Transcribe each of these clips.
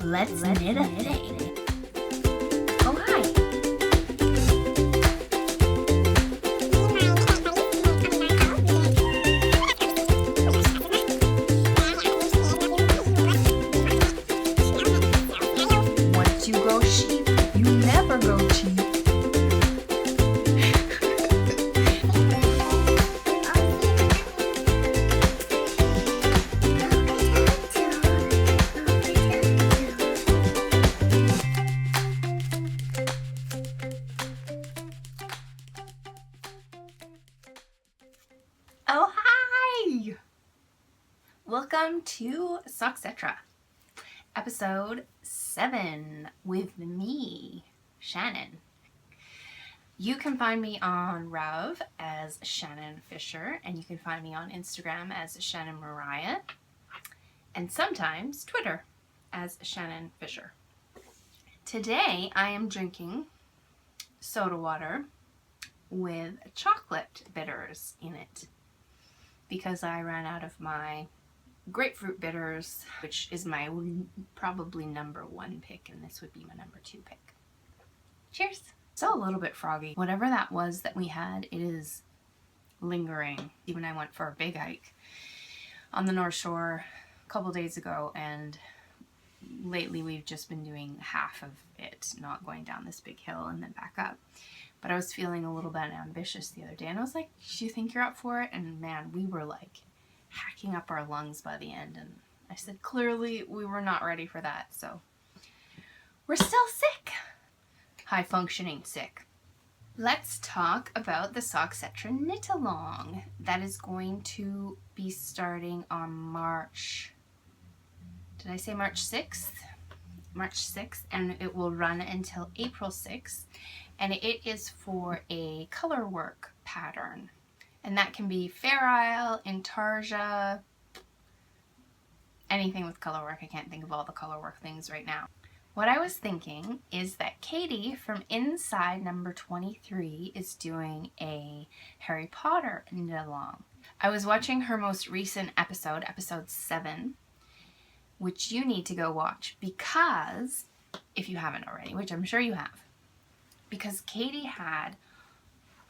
Let's knit a thing. Oh, hi. Once you go sheep, you never go cheap. Oh, hi! Welcome to Socketra, episode 7 with me, Shannon. You can find me on Rav as shannonfisher, and you can find me on Instagram as shannonmariah, and sometimes Twitter as shannonfisher. Today I am drinking soda water with chocolate bitters in it, because I ran out of my grapefruit bitters, which is my probably number 1 pick, and this would be my number 2 pick. Cheers! Still a little bit froggy. Whatever that was that we had, it is lingering. Even I went for a big hike on the North Shore a couple days ago, and lately we've just been doing half of it, not going down this big hill and then back up. But I was feeling a little bit ambitious the other day, and I was like, do you think you're up for it? And man, we were like hacking up our lungs by the end, and I said clearly we were not ready for that, so we're still sick. High functioning sick. Let's talk about the Socketra knit along that is going to be starting on March 6th? March 6th, and it will run until April 6th. And it is for a colourwork pattern. And that can be Fair Isle, Intarsia, anything with colourwork. I can't think of all the colourwork things right now. What I was thinking is that Katie from Inside number 23 is doing a Harry Potter knit along. I was watching her most recent episode, episode 7, which you need to go watch, because, if you haven't already, which I'm sure you have, because Katie had,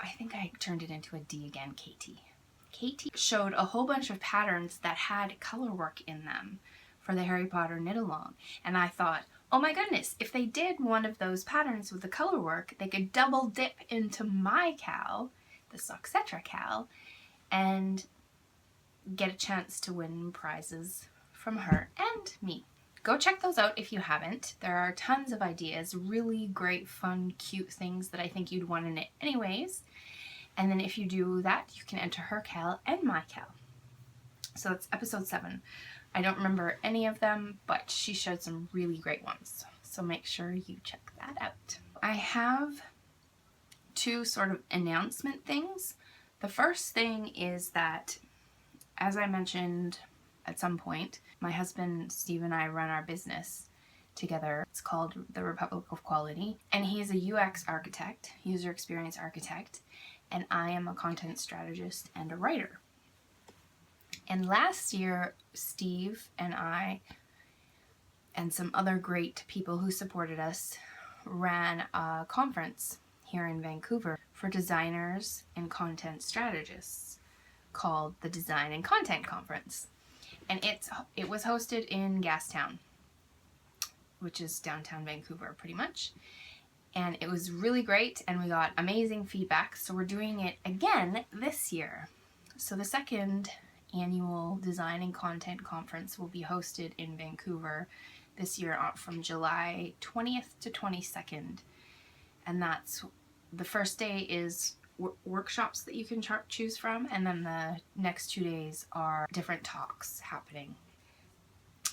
I think I turned it into a D again, Katie. Katie showed a whole bunch of patterns that had colourwork in them for the Harry Potter knit along. And I thought, oh my goodness, if they did one of those patterns with the colourwork, they could double dip into my KAL, the Socketra KAL, and get a chance to win prizes from her and me. Go check those out if you haven't. There are tons of ideas, really great, fun, cute things that I think you'd want to knit anyways. And then if you do that, you can enter her KAL and my KAL. So that's episode 7. I don't remember any of them, but she showed some really great ones. So make sure you check that out. I have 2 sort of announcement things. The first thing is that, as I mentioned at some point, my husband Steve and I run our business together. It's called the Republic of Quality, and he is a UX architect, user experience architect, and I am a content strategist and a writer. And last year, Steve and I and some other great people who supported us ran a conference here in Vancouver for designers and content strategists called the Design and Content Conference. And it was hosted in Gastown, which is downtown Vancouver pretty much. And it was really great, and we got amazing feedback. So we're doing it again this year. So the second annual Design and Content Conference will be hosted in Vancouver this year from July 20th to 22nd. And that's, the first day is workshops that you can choose from, and then the next 2 days are different talks happening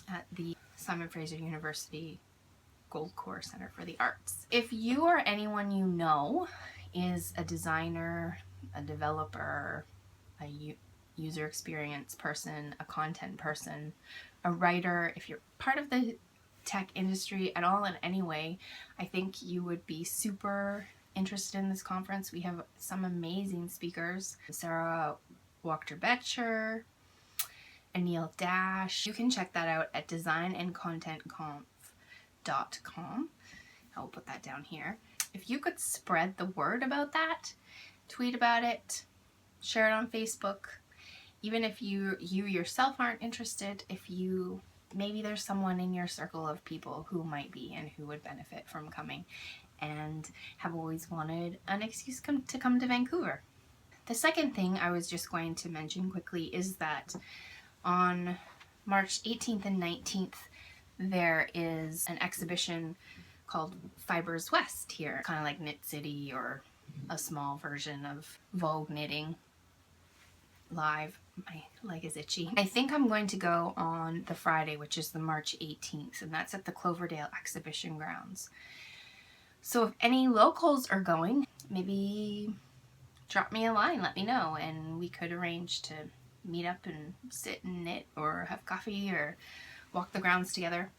at the Simon Fraser University Goldcore Center for the Arts. If you or anyone you know is a designer, a developer, a user experience person, a content person, a writer, if you're part of the tech industry at all in any way, I think you would be super interested in this conference. We have some amazing speakers. Sarah Wachter-Betcher, Anil Dash. You can check that out at designandcontentconf.com. knitfolk.com. I'll put that down here. If you could spread the word about that, tweet about it, share it on Facebook, even if you yourself aren't interested, if you, maybe there's someone in your circle of people who might be and who would benefit from coming and have always wanted an excuse to come to Vancouver. The second thing I was just going to mention quickly is that on March 18th and 19th, there is an exhibition called Fibers West here, kind of like Knit City or a small version of Vogue Knitting live. My leg is itchy. I think I'm going to go on the Friday, which is the March 18th, and that's at the Cloverdale Exhibition Grounds. So if any locals are going, maybe drop me a line, let me know, and we could arrange to meet up and sit and knit or have coffee or walk the grounds together.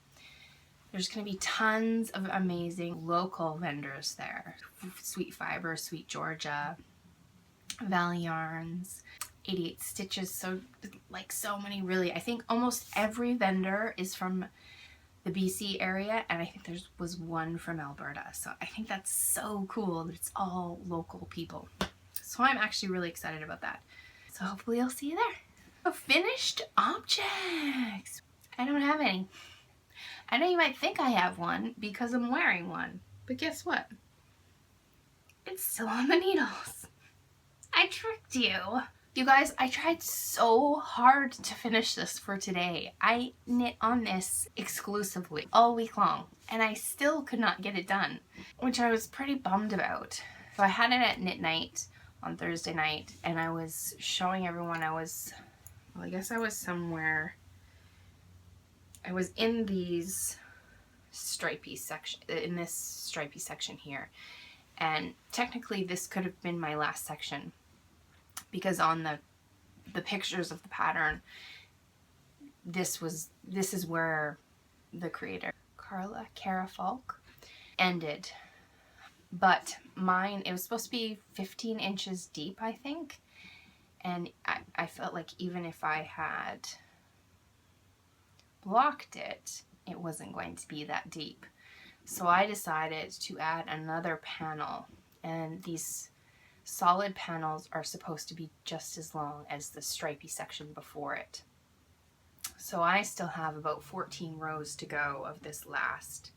There's going to be tons of amazing local vendors there. Sweet Fiber, Sweet Georgia, Valley Yarns, 88 Stitches, so many really. I think almost every vendor is from the BC area, and I think there was one from Alberta. So I think that's so cool that it's all local people. So I'm actually really excited about that. So hopefully I'll see you there. So finished objects. I don't have any. I know you might think I have one because I'm wearing one, but guess what? It's still on the needles. I tricked you. You guys, I tried so hard to finish this for today. I knit on this exclusively all week long, and I still could not get it done, which I was pretty bummed about. So I had it at knit night on Thursday night, and I was showing everyone I guess I was somewhere. I was in these stripy section, in this stripy section here, and technically this could have been my last section, because on the pictures of the pattern, this is where the creator Kara Falk ended. But mine, it was supposed to be 15 inches deep, I think, and I felt like even if I had blocked it, it wasn't going to be that deep. So I decided to add another panel, and these solid panels are supposed to be just as long as the stripy section before it. So I still have about 14 rows to go of this last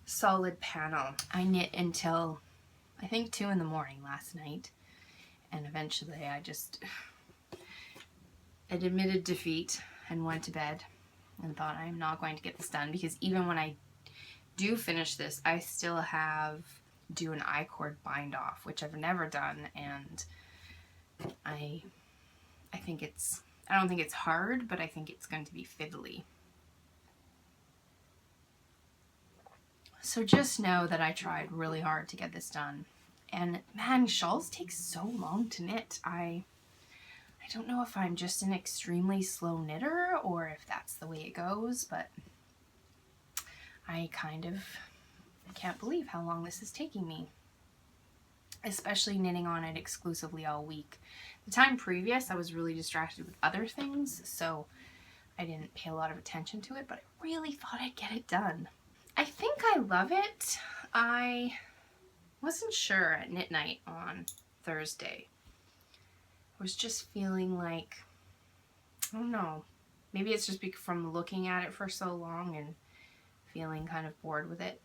solid panel. I knit until I think 2 in the morning last night, and eventually I admitted defeat and went to bed and thought, I'm not going to get this done, because even when I do finish this, I still have do an I-cord bind off, which I've never done, and I think I don't think it's hard, but I think it's going to be fiddly. So just know that I tried really hard to get this done, and man, shawls take so long to knit. I don't know if I'm just an extremely slow knitter or if that's the way it goes, but I kind of can't believe how long this is taking me, especially knitting on it exclusively all week. The time previous, I was really distracted with other things, so I didn't pay a lot of attention to it, but I really thought I'd get it done. I think I love it. I wasn't sure at knit night on Thursday. I was just feeling like, I don't know, maybe it's just from looking at it for so long and feeling kind of bored with it.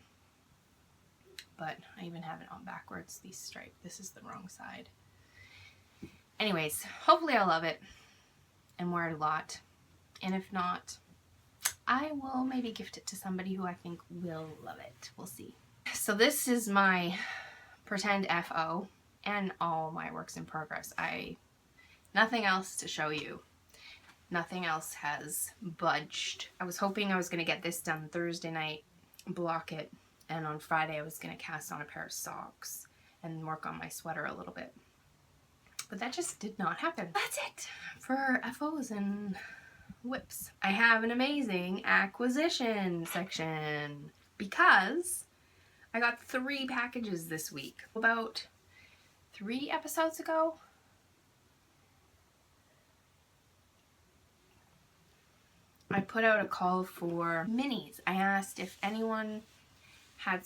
But I even have it on backwards, these stripes. This is the wrong side. Anyways, hopefully I'll love it and wear it a lot. And if not, I will maybe gift it to somebody who I think will love it. We'll see. So this is my pretend FO and all my works in progress. Nothing else to show you. Nothing else has budged. I was hoping I was going to get this done Thursday night, block it, and on Friday I was going to cast on a pair of socks and work on my sweater a little bit. But that just did not happen. That's it for FOs and whips. I have an amazing acquisition section because I got 3 packages this week. About 3 episodes ago, I put out a call for minis. I asked if anyone had,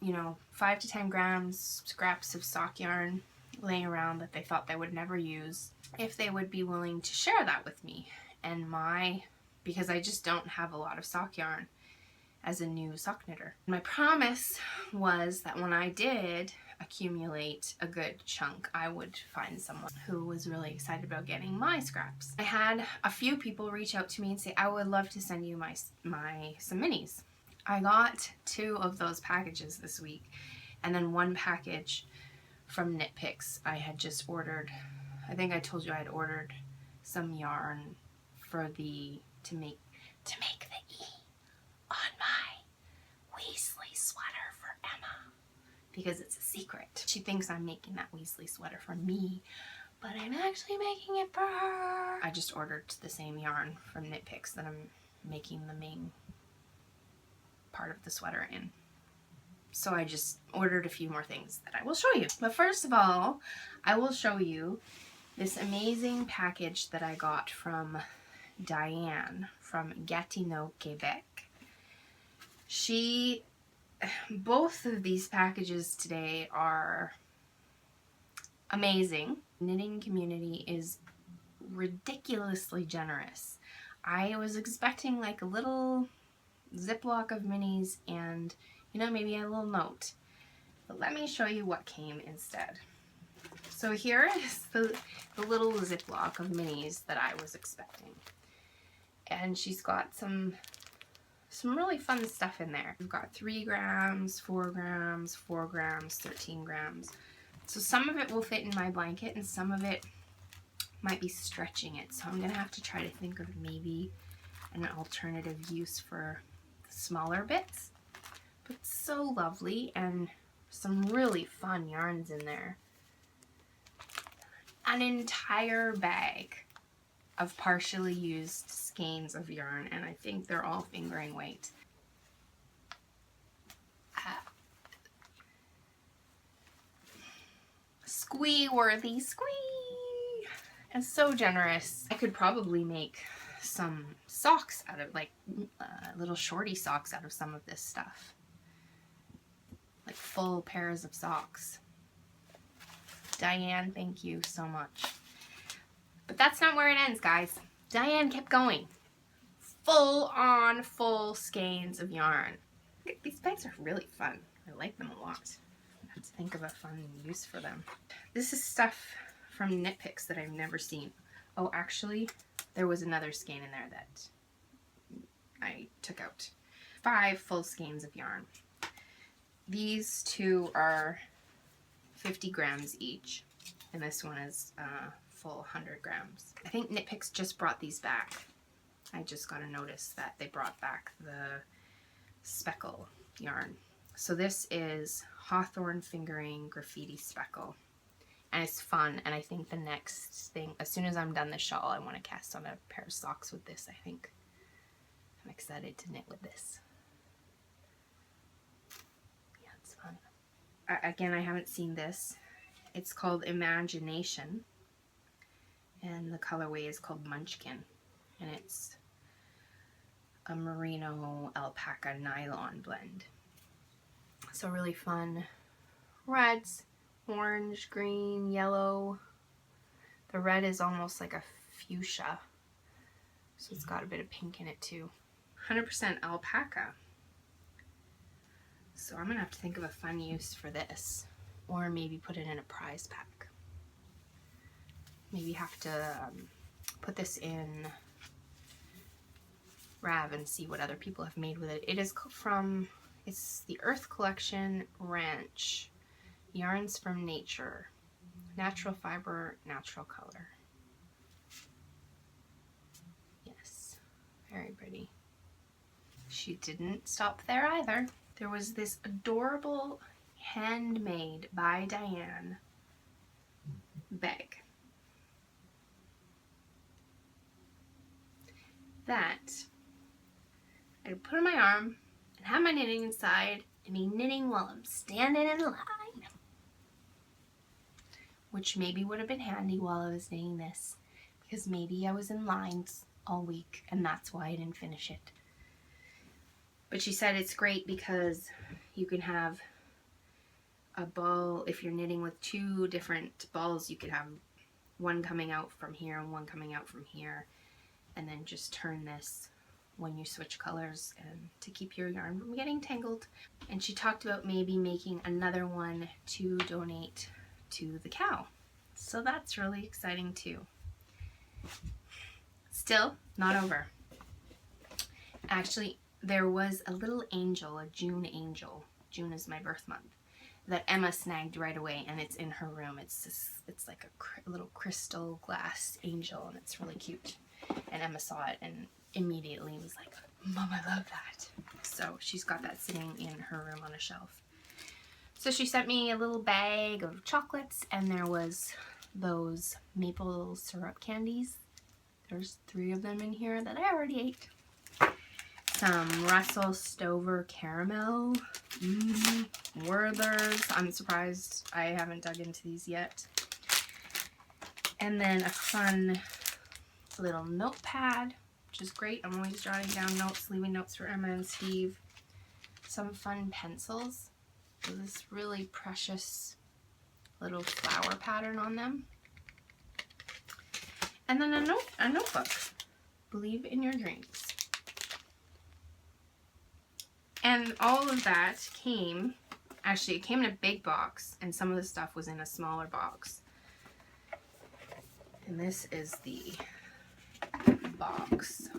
you know, 5 to 10 grams scraps of sock yarn laying around that they thought they would never use, if they would be willing to share that with me. And because I just don't have a lot of sock yarn as a new sock knitter. My promise was that when I did accumulate a good chunk, I would find someone who was really excited about getting my scraps. I had a few people reach out to me and say, I would love to send you some minis. I got 2 of those packages this week, and then 1 package from Knitpicks. I had just ordered, I think I told you I had ordered some yarn for to make the E on my Weasley sweater for Emma, because it's a secret. She thinks I'm making that Weasley sweater for me, but I'm actually making it for her. I just ordered the same yarn from Knitpicks that I'm making the main part of the sweater in. So I just ordered a few more things that I will show you. But first of all, I will show you this amazing package that I got from Diane from Gatineau, Quebec. Both of these packages today are amazing. Knitting community is ridiculously generous. I was expecting like a little Ziploc of minis and, you know, maybe a little note. But let me show you what came instead. So here is the little Ziploc of minis that I was expecting. And she's got some really fun stuff in there. We've got 3 grams, 4 grams, 4 grams, 13 grams. So some of it will fit in my blanket and some of it might be stretching it. So I'm gonna have to try to think of maybe an alternative use for the smaller bits. But it's so lovely, and some really fun yarns in there. An entire bag of partially used skeins of yarn, and I think they're all fingering weight. Squee worthy, squee! And so generous. I could probably make some socks out of, like, little shorty socks out of some of this stuff. Like full pairs of socks. Diane, thank you so much. But that's not where it ends, guys. Diane kept going. Full skeins of yarn. These bags are really fun. I like them a lot. I have to think of a fun use for them. This is stuff from Knitpicks that I've never seen. Oh, actually, there was another skein in there that I took out. 5 full skeins of yarn. These 2 are 50 grams each, and this one is full 100 grams. I think Knitpicks just brought these back. I just got a notice that they brought back the speckle yarn. So this is Hawthorn Fingering Graffiti Speckle, and it's fun. And I think the next thing, as soon as I'm done the shawl, I want to cast on a pair of socks with this. I think I'm excited to knit with this. Yeah, it's fun. Again, I haven't seen this. It's called Imagination, and the colorway is called Munchkin, and it's a merino alpaca nylon blend. So really fun reds, orange, green, yellow. The red is almost like a fuchsia, so it's got a bit of pink in it too. 100% alpaca. So I'm gonna have to think of a fun use for this, or maybe put it in a prize pack. Maybe have to put this in Rav and see what other people have made with it. It is from, it's the Earth Collection Ranch. Yarns from Nature. Natural fiber, natural color. Yes, very pretty. She didn't stop there either. There was this adorable handmade by Diane bag that I could put on my arm and have my knitting inside and be knitting while I'm standing in line. Which maybe would have been handy while I was knitting this, because maybe I was in lines all week, and that's why I didn't finish it. But she said it's great because you can have a ball. If you're knitting with two different balls, you could have one coming out from here and one coming out from here, and then just turn this when you switch colors and to keep your yarn from getting tangled. And she talked about maybe making another one to donate to the KAL. So that's really exciting too. Still not over. Actually, there was a little angel, a June angel. June is my birth month, that Emma snagged right away, and it's in her room. It's like a little crystal glass angel, and it's really cute. And Emma saw it and immediately was like, Mom, I love that. So she's got that sitting in her room on a shelf. So she sent me a little bag of chocolates, and there was those maple syrup candies. There's 3 of them in here that I already ate. Some Russell Stover caramel. Werther's. I'm surprised I haven't dug into these yet. And then a fun little notepad, which is great. I'm always jotting down notes, leaving notes for Emma and Steve. Some fun pencils. With this really precious little flower pattern on them. And then a notebook. Believe in your dreams. And all of that came, actually it came in a big box, and some of the stuff was in a smaller box. And this is the box.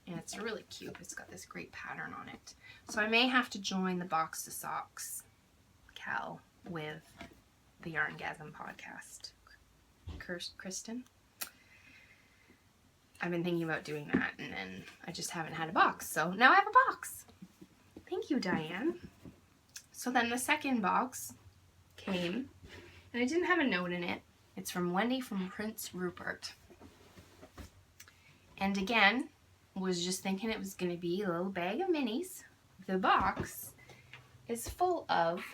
And it's really cute. It's got this great pattern on it. So I may have to join the Box to Socks KAL with the Yarngasm podcast. Kristen? I've been thinking about doing that, and then I just haven't had a box. So now I have a box. Thank you, Diane. So then the second box came, and it didn't have a note in it. It's from Wendy from Prince Rupert. And again, was just thinking it was going to be a little bag of minis. The box is full of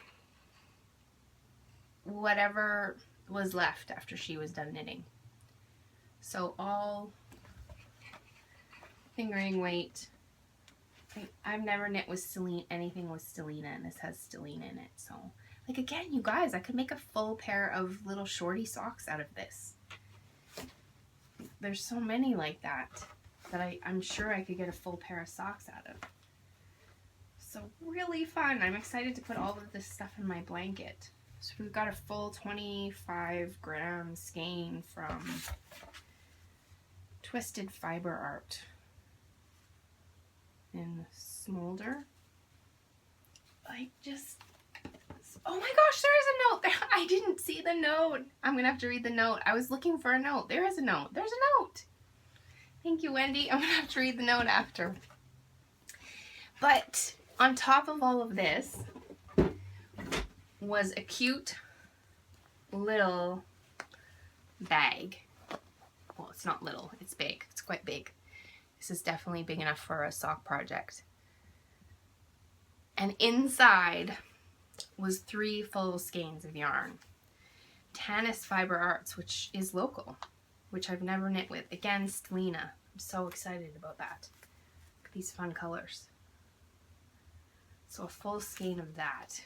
whatever was left after she was done knitting. So all fingering weight. I've never knit with stellina, anything with stellina, and this has stellina in it. So, like, again, you guys, I could make a full pair of little shorty socks out of this. There's so many like that I'm sure I could get a full pair of socks out of. So really fun. I'm excited to put all of this stuff in my blanket. So we've got a full 25-gram skein from Twisted Fiber Art in Smolder. Oh my gosh, there is a note. I didn't see the note. I'm gonna have to read the note. I was looking for a note. There is a note. There's a note. Thank you, Wendy. I'm gonna have to read the note after. But on top of all of this was a cute little bag. Well, it's not little, it's big. It's quite big. This is definitely big enough for a sock project. And inside was 3 full skeins of yarn. Tanis Fiber Arts, which is local, which I've never knit with. Again, stellina. I'm so excited about that. Look at these fun colors. So a full skein of that,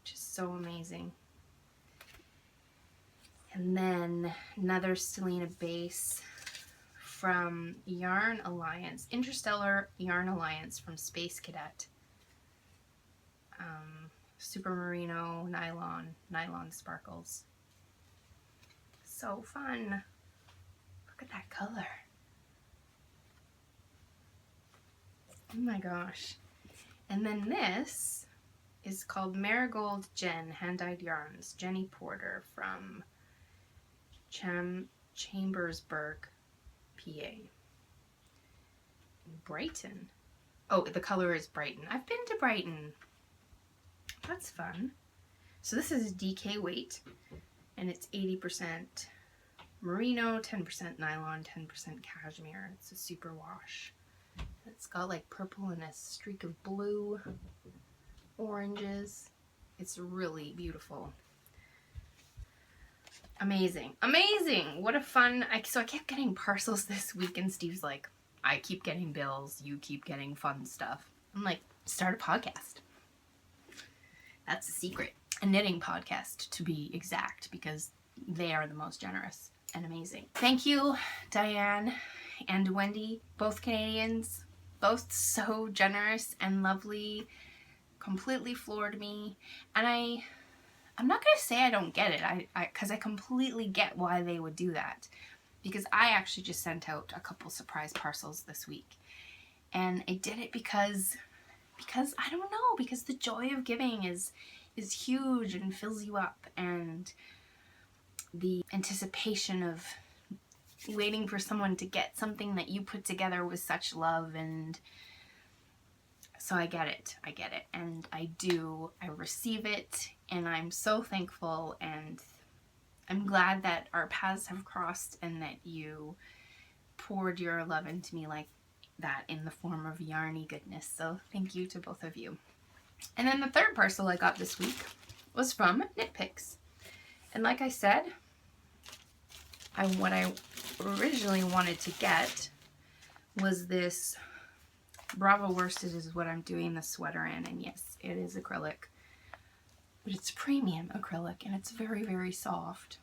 which is so amazing. And then another stellina base from Yarn Alliance, Interstellar Yarn Alliance from Space Cadet. Super Merino nylon sparkles. So fun. Look at that color. Oh my gosh. And then this is called Marigold Jen Hand-Dyed Yarns, Jenny Porter from Chambersburg, PA. Brighton. Oh, the color is Brighton. I've been to Brighton. That's fun. So this is DK weight, and it's 80% merino, 10% nylon, 10% cashmere. It's a super wash. It's got like purple and a streak of blue, oranges. It's really beautiful. Amazing. Amazing. What a fun, so I kept getting parcels this week and Steve's like, I keep getting bills, you keep getting fun stuff. I'm like, start a podcast. That's the secret. A knitting podcast, to be exact, because they are the most generous and amazing. Thank you, Diane and Wendy, both Canadians, both so generous and lovely, completely floored me. And I'm not going to say I don't get it, because I completely get why they would do that. Because I actually just sent out a couple surprise parcels this week. And I did it because I don't know, because the joy of giving is huge and fills you up, and the anticipation of waiting for someone to get something that you put together with such love. And so I get it, and I receive it, and I'm so thankful, and I'm glad that our paths have crossed and that you poured your love into me like that in the form of yarny goodness. So thank you to both of you. And then the third parcel I got this week was from Knitpicks. And like I said, what I originally wanted to get was this Bravo worsted is what I'm doing the sweater in. And yes, it is acrylic, but it's premium acrylic and it's very, very soft.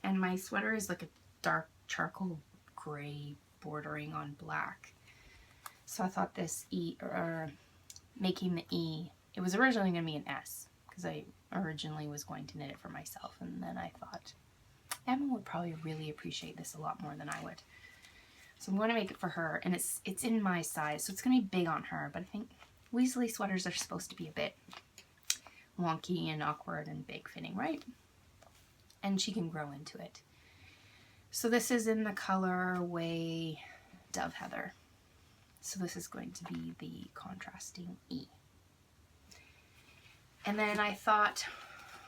And my sweater is like a dark charcoal gray bordering on black. So I thought this making the E, it was originally going to be an S, because I originally was going to knit it for myself, and then I thought Emma would probably really appreciate this a lot more than I would. So I'm going to make it for her, and it's in my size, so it's going to be big on her, but I think Weasley sweaters are supposed to be a bit wonky and awkward and big fitting, right? And she can grow into it. So this is in the colorway Dove Heather. So this is going to be the contrasting E. And then I thought,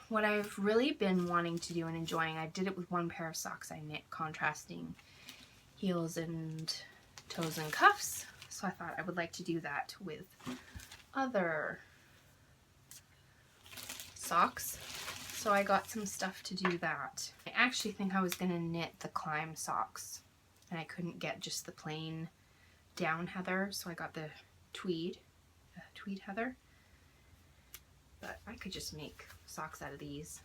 what I've really been wanting to do and enjoying, I did it with one pair of socks. I knit contrasting heels and toes and cuffs. So I thought I would like to do that with other socks. So I got some stuff to do that. I actually think I was going to knit the climb socks, and I couldn't get just the plain down heather, so I got the tweed heather. But I could just make socks out of these.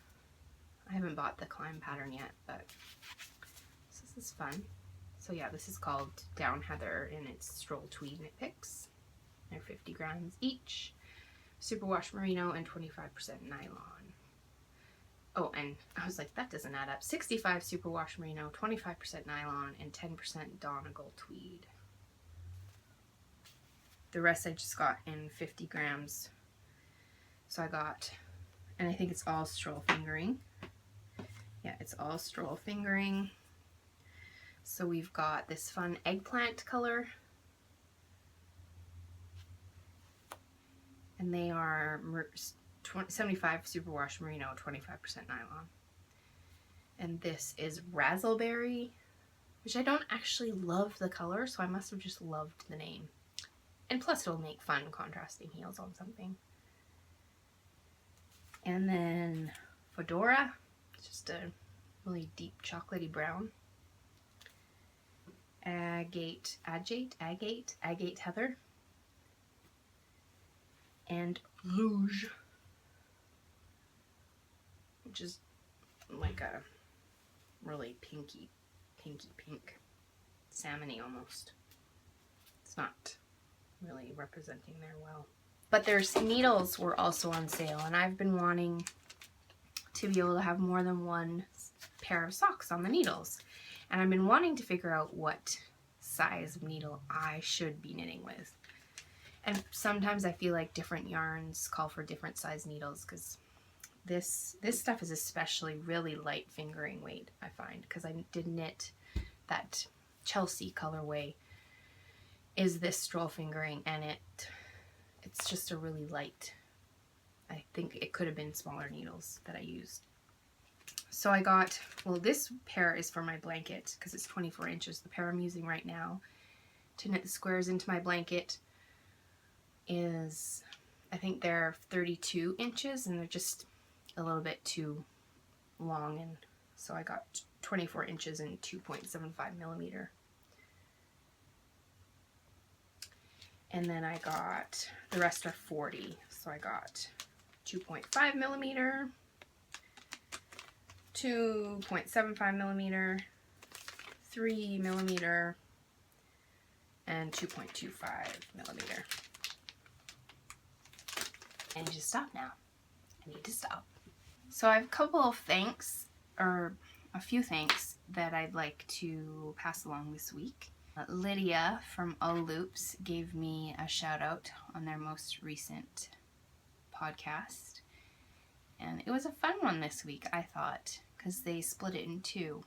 I haven't bought the climb pattern yet, but this is fun. So yeah, this is called Down Heather, and it's Stroll Tweed Knit Picks. They're 50 grams each. Superwash merino and 25% nylon. Oh, and I was like, that doesn't add up. 65 superwash merino, 25% nylon, and 10% Donegal tweed. The rest I just got in 50 grams. So I got, and I think it's all stroll fingering. Yeah, it's all stroll fingering. So we've got this fun eggplant color. And they are 75 superwash merino, 25% nylon. And this is razzleberry, which I don't actually love the color, so I must have just loved the name. And plus it'll make fun contrasting heels on something. And then Fedora, it's just a really deep chocolatey brown. Agate heather. And Rouge, which is like a really pinky pink, salmony almost. It's not really representing there well. But their needles were also on sale, and I've been wanting to be able to have more than one pair of socks on the needles. And I've been wanting to figure out what size of needle I should be knitting with. And sometimes I feel like different yarns call for different size needles, because this stuff is especially really light fingering weight, I find, because I did knit that Chelsea colorway is this stroll fingering, and it's just a really light. I think it could have been smaller needles that I used. So I got, well, this pair is for my blanket because it's 24 inches. The pair I'm using right now to knit the squares into my blanket is, I think they're 32 inches, and they're just a little bit too long and So I got 24 inches and 2.75 millimeter. And then I got, the rest are 40. So I got 2.5 millimeter, 2.75 millimeter, 3 millimeter, and 2.25 millimeter. I need to stop now. I need to stop. So I have a couple of thanks, or a few thanks, that I'd like to pass along this week. Lydia from OhLoops gave me a shout out on their most recent podcast. And it was a fun one this week, I thought, because they split it in two,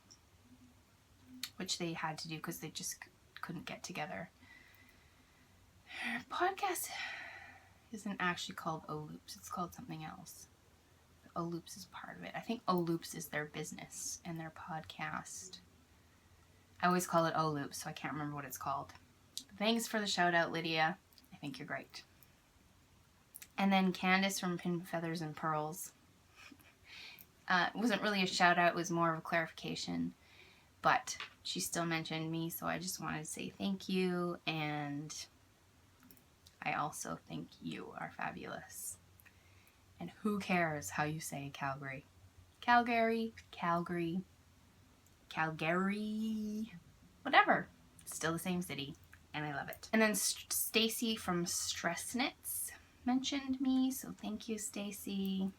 which they had to do because they just couldn't get together. Her podcast isn't actually called OhLoops, it's called something else. OhLoops is part of it. I think OhLoops is their business, and their podcast, I always call it OhLoops, so I can't remember what it's called. Thanks for the shout out, Lydia. I think you're great. And then Candace from Pinfeathers Purls. It wasn't really a shout out, it was more of a clarification, but she still mentioned me, so I just wanted to say thank you, and I also think you are fabulous. And who cares how you say Calgary? Calgary, Calgary, Calgary, whatever. It's still the same city, and I love it. And then Stacy from Stress Knits mentioned me, so thank you, Stacy.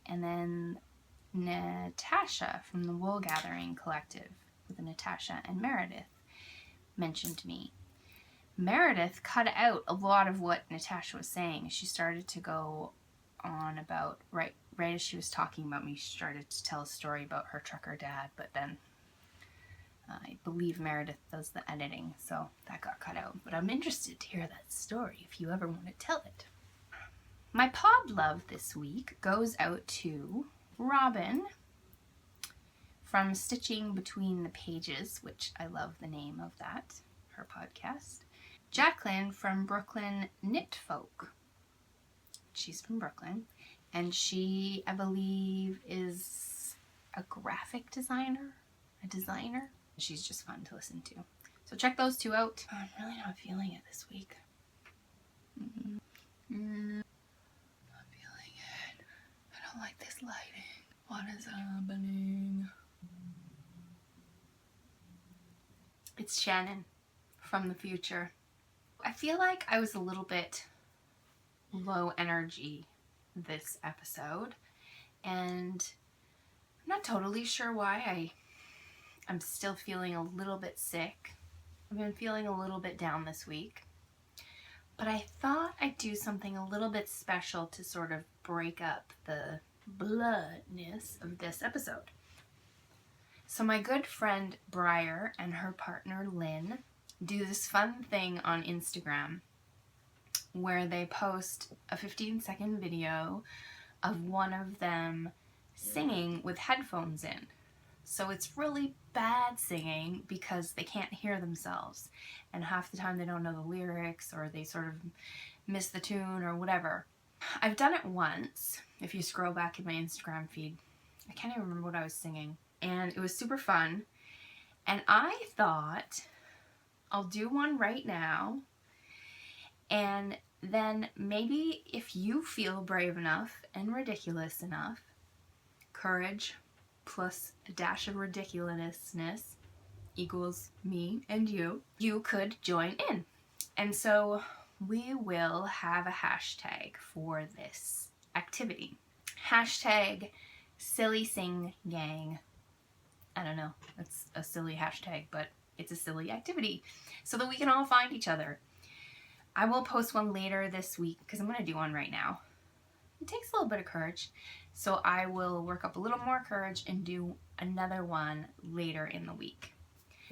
And then Natasha from the Wool Gathering Collective with Natasha and Meredith mentioned me. Meredith cut out a lot of what Natasha was saying. She started to go on about, right as she was talking about me, she started to tell a story about her trucker dad, but then I believe Meredith does the editing, so that got cut out. But I'm interested to hear that story if you ever want to tell it. My pod love this week goes out to Robin from Stitching Between the Pages, which I love the name of that, her podcast. Jacqueline from Brooklyn Knitfolk. She's from Brooklyn, and she, I believe, is a graphic designer, She's just fun to listen to. So check those two out. I'm really not feeling it this week. Not feeling it. I don't like this lighting. What is happening? It's Shannon from the future. I feel like I was a little bit low energy this episode, and I'm not totally sure why. I'm still feeling a little bit sick. I've been feeling a little bit down this week, but I thought I'd do something a little bit special to sort of break up the bloodness of this episode. So my good friend Briar and her partner Lynn do this fun thing on Instagram where they post a 15-second video of one of them singing with headphones in. So it's really bad singing because they can't hear themselves, and half the time they don't know the lyrics, or they sort of miss the tune or whatever. I've done it once. If you scroll back in my Instagram feed, I can't even remember what I was singing, and it was super fun. And I thought I'll do one right now, and then maybe if you feel brave enough and ridiculous enough, courage plus a dash of ridiculousness equals me and you could join in. And so we will have a hashtag for this activity. Hashtag silly sing gang. I don't know, it's a silly hashtag, but it's a silly activity so that we can all find each other. I will post one later this week because I'm going to do one right now. It takes a little bit of courage, so I will work up a little more courage and do another one later in the week.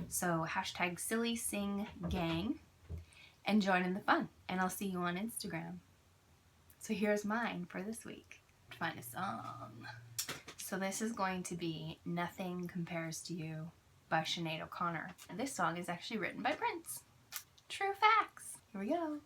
So hashtag silly sing gang and join in the fun, and I'll see you on Instagram. So here's mine for this week. Find a song. So this is going to be Nothing Compares to You by Sinead O'Connor. This song is actually written by Prince. True facts. Here we go.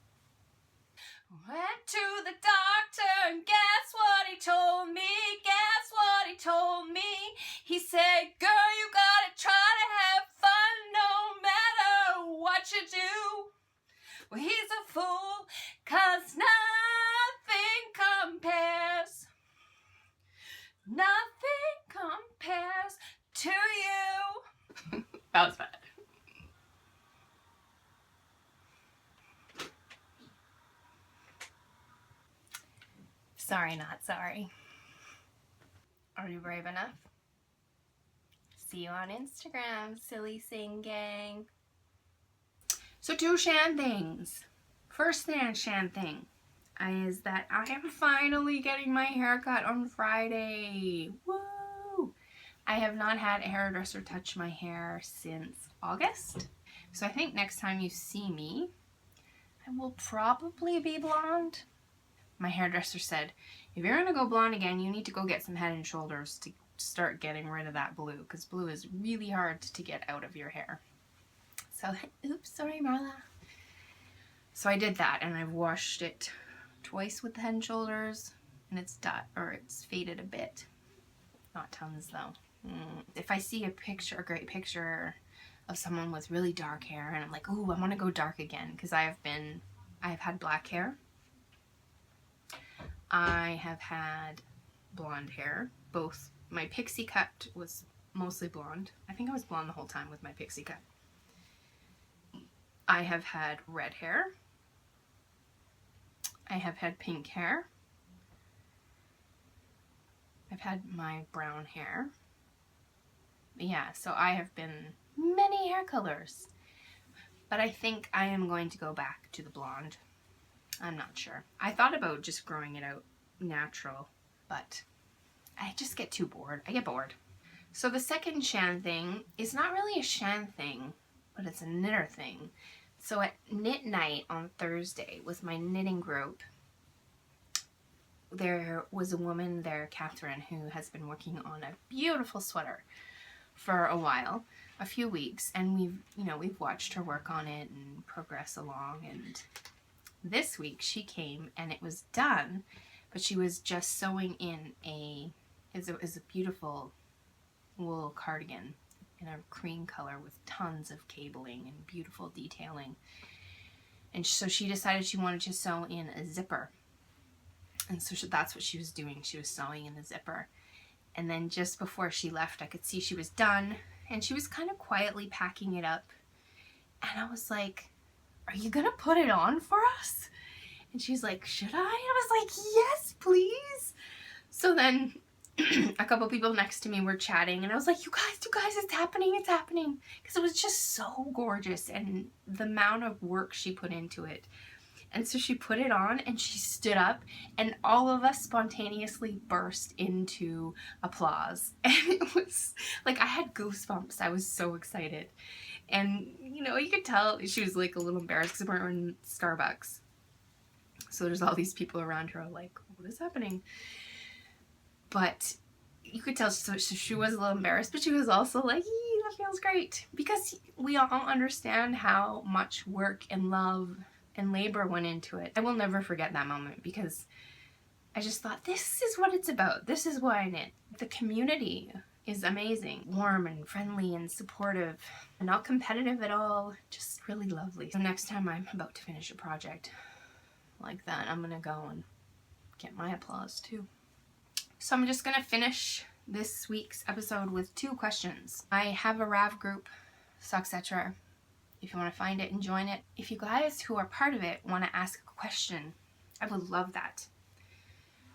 Went to the doctor and guess what he told me? Guess what he told me. He said, girl, you gotta try to have fun no matter what you do. Well, he's a fool, 'cause nothing compares to you. That was bad. Sorry, not sorry. Are you brave enough? See you on Instagram, silly sing gang. So 2 Shan things. First Shan thing is that I am finally getting my hair cut on Friday. Woo! I have not had a hairdresser touch my hair since August. So I think next time you see me, I will probably be blonde. My hairdresser said, if you're gonna go blonde again, you need to go get some Head and Shoulders to start getting rid of that blue, because blue is really hard to get out of your hair. So, oops, sorry Marla. So I did that, and I've washed it twice with the Head and Shoulders, and it's faded a bit. Not tons though. If I see a great picture of someone with really dark hair, and I'm like, ooh, I want to go dark again, because I've had black hair. I have had blonde hair. Both. My pixie cut was mostly blonde. I think I was blonde the whole time with my pixie cut. I have had red hair. I have had pink hair. I've had my brown hair. Yeah, so I have been many hair colors. But I think I am going to go back to the blonde. I'm not sure. I thought about just growing it out natural, but I just get too bored. I get bored. So the second Shan thing is not really a Shan thing, but it's a knitter thing. So at knit night on Thursday with my knitting group, there was a woman there, Catherine, who has been working on a beautiful sweater for a while, a few weeks, and we've watched her work on it and progress along. And this week she came and it was done, but she was just sewing in is a beautiful wool cardigan in a cream color with tons of cabling and beautiful detailing. And so she decided she wanted to sew in a zipper. And so that's what she was doing. She was sewing in the zipper. And then just before she left, I could see she was done, and she was kind of quietly packing it up. And I was like, are you gonna put it on for us? And she's like, should I? And I was like, yes, please. So then a couple people next to me were chatting, and I was like, you guys, it's happening. Because it was just so gorgeous, and the amount of work she put into it. And so she put it on and she stood up, and all of us spontaneously burst into applause. And it was like, I had goosebumps. I was so excited. And you could tell she was like a little embarrassed because we're in Starbucks. So there's all these people around her like, what is happening? But you could tell she was a little embarrassed, but she was also like, that feels great. Because we all understand how much work and love and labor went into it. I will never forget that moment, because I just thought, this is what it's about. This is why I knit. The community is amazing. Warm and friendly and supportive. Not competitive at all. Just really lovely. So next time I'm about to finish a project like that, I'm gonna go and get my applause too. So I'm just gonna finish this week's episode with 2 questions. I have a Rav group, Socketra, if you want to find it and join it. If you guys who are part of it want to ask a question, I would love that.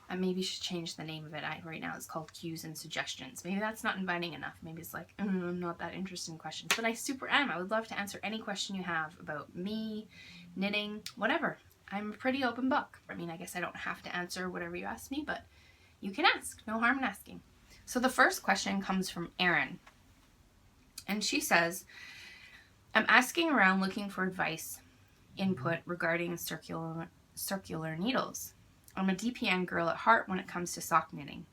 I maybe should change the name of it. Right now it's called Cues and Suggestions. Maybe that's not inviting enough. Maybe it's like, I'm not that interested in questions. But I super am. I would love to answer any question you have about me, knitting, whatever. I'm a pretty open book. I mean, I guess I don't have to answer whatever you ask me, but you can ask. No harm in asking. So the first question comes from Erin. And she says, I'm asking around looking for advice, input regarding circular needles. I'm a DPN girl at heart when it comes to sock knitting.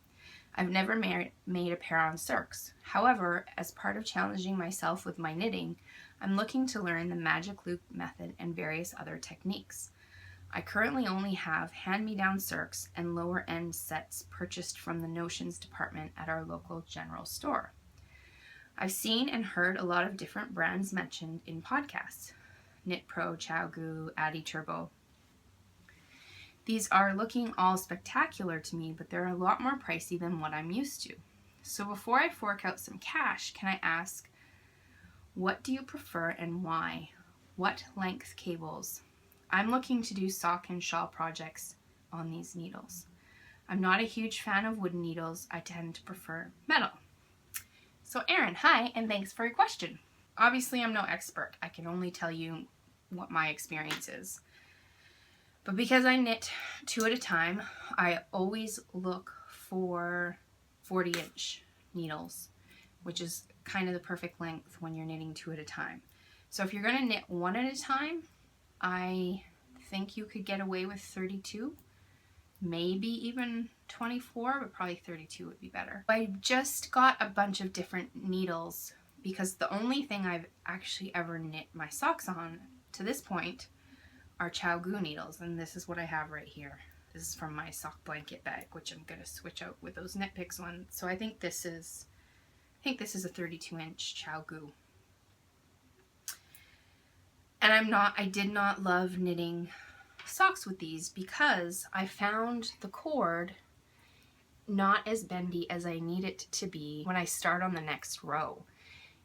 I've never made a pair on circs. However, as part of challenging myself with my knitting, I'm looking to learn the magic loop method and various other techniques. I currently only have hand-me-down circs and lower end sets purchased from the notions department at our local general store. I've seen and heard a lot of different brands mentioned in podcasts. Knit Pro, ChowGoo, Addy Turbo. These are looking all spectacular to me, but they're a lot more pricey than what I'm used to. So before I fork out some cash, can I ask, what do you prefer and why? What length cables? I'm looking to do sock and shawl projects on these needles. I'm not a huge fan of wooden needles. I tend to prefer metal. So Erin, hi, and thanks for your question. Obviously, I'm no expert. I can only tell you what my experience is. But because I knit 2 at a time, I always look for 40-inch needles, which is kind of the perfect length when you're knitting 2 at a time. So if you're going to knit 1 at a time, I think you could get away with 32, maybe even 24, but probably 32 would be better. I just got a bunch of different needles because the only thing I've actually ever knit my socks on to this point are ChowGoo needles, and this is what I have right here. This is from my sock blanket bag, which I'm going to switch out with those Knit Picks ones. So I think this is a 32-inch ChowGoo. And I did not love knitting socks with these because I found the cord not as bendy as I need it to be when I start on the next row.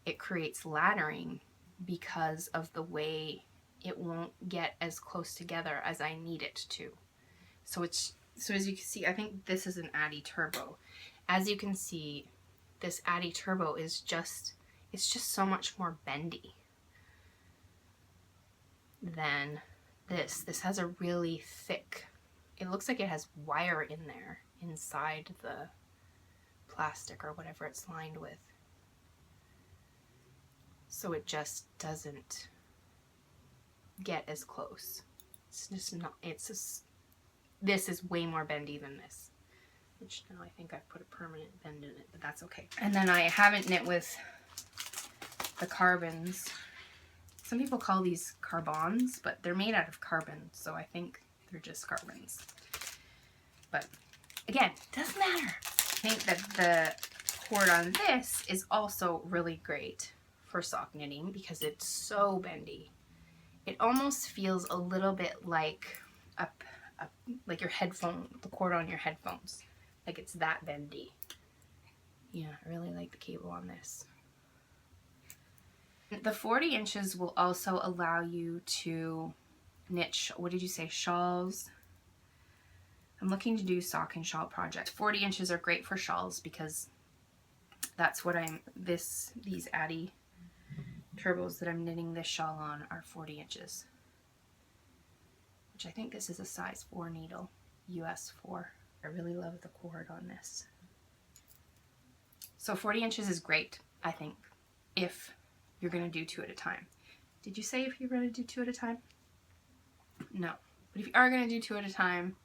It creates laddering because of the way it won't get as close together as I need it to. So as you can see, I think this is an Addy Turbo. As you can see, this Addy Turbo is just so much more bendy than this. This has a really thick, it looks like it has wire in there inside the plastic or whatever it's lined with. So it just doesn't get as close. It's just not, this is way more bendy than this, which now I think I've put a permanent bend in it, but that's okay. And then I haven't knit with the carbons. Some people call these carbons, but they're made out of carbon, so I think they're just carbons. But again, doesn't matter. I think that the cord on this is also really great for sock knitting because it's so bendy. It almost feels a little bit like like your headphone, the cord on your headphones. Like it's that bendy. Yeah, I really like the cable on this. The 40 inches will also allow you to knit, what did you say, shawls? I'm looking to do sock and shawl projects. 40 inches are great for shawls because that's what these Addy Turbos that I'm knitting this shawl on are 40 inches. Which I think this is a size 4 needle, US 4. I really love the cord on this. So 40 inches is great, I think, if you're going to do 2 at a time. Did you say if you're going to do 2 at a time? No. But if you are going to do 2 at a time,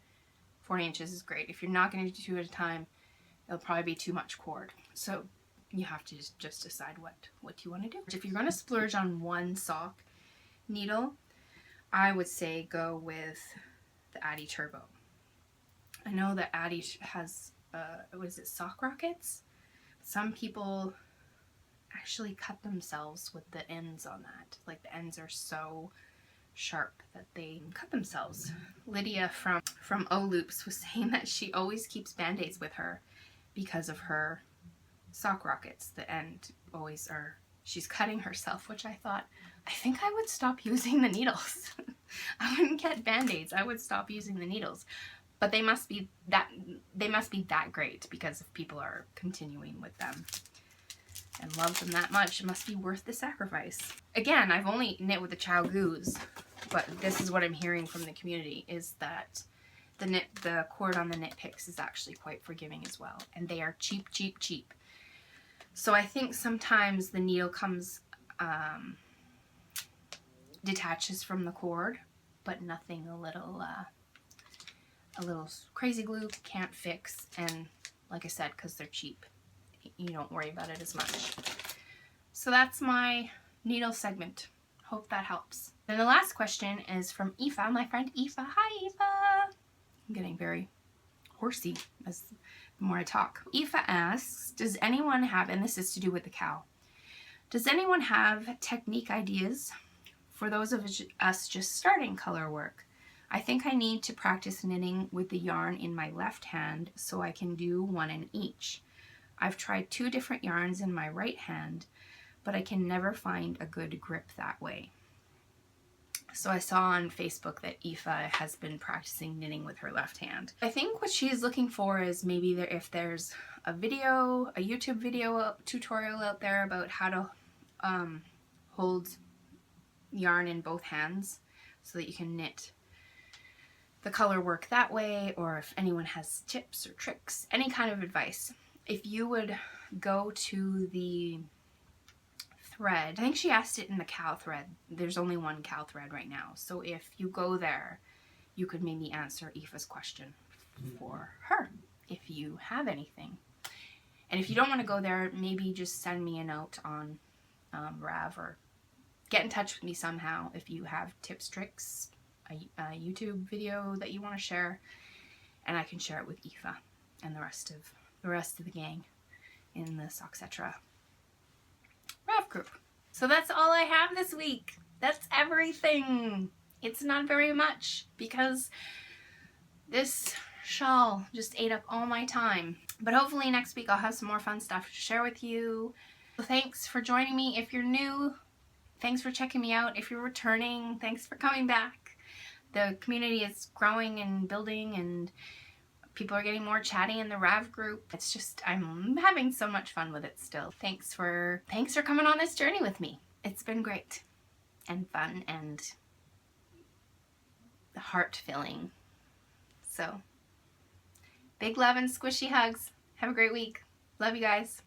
40 inches is great. If you're not going to do 2 at a time, it'll probably be too much cord. So you have to just decide what you want to do. If you're going to splurge on one sock needle, I would say go with the Addy Turbo. I know that Addy has, what is it, sock rockets? Some people actually cut themselves with the ends on that. Like the ends are so sharp that they cut themselves. Lydia from OhLoops was saying that she always keeps band-aids with her because of her sock rockets. The end always are, she's cutting herself, which I thought, I think I would stop using the needles. I wouldn't get band-aids. I would stop using the needles. But they must be that great because if people are continuing with them and love them that much, it must be worth the sacrifice. Again, I've only knit with the ChowGoos, but this is what I'm hearing from the community, is that the cord on the Knit Picks is actually quite forgiving as well. And they are cheap, cheap, cheap. So I think sometimes the needle comes, detaches from the cord, but nothing a little crazy glue can't fix. And like I said, because they're cheap, you don't worry about it as much. So that's my needle segment. Hope that helps. Then the last question is from Aoife, my friend Aoife. Hi Aoife! I'm getting very horsey as the more I talk. Aoife asks, does anyone have, and this is to do with the KAL, does anyone have technique ideas for those of us just starting color work? I think I need to practice knitting with the yarn in my left hand so I can do one in each. I've tried 2 different yarns in my right hand, but I can never find a good grip that way. So I saw on Facebook that Aoife has been practicing knitting with her left hand. I think what she's looking for is maybe if there's a video, a YouTube video tutorial out there about how to hold yarn in both hands so that you can knit the color work that way, or if anyone has tips or tricks, any kind of advice. If you would go to the thread, I think she asked it in the KAL thread. There's only one KAL thread right now, so if you go there, you could maybe answer Aoife's question for her if you have anything. And if you don't want to go there, maybe just send me a note on Rav, or get in touch with me somehow if you have tips, tricks, a YouTube video that you want to share, and I can share it with Aoife and the rest of the gang in the Socketra Rav group. So that's all I have this week. That's everything. It's not very much because this shawl just ate up all my time. But hopefully next week I'll have some more fun stuff to share with you. So thanks for joining me. If you're new, thanks for checking me out. If you're returning, thanks for coming back. The community is growing and building, and people are getting more chatty in the Rav group. It's just, I'm having so much fun with it still. Thanks for coming on this journey with me. It's been great and fun and heart-filling. So, big love and squishy hugs. Have a great week. Love you guys.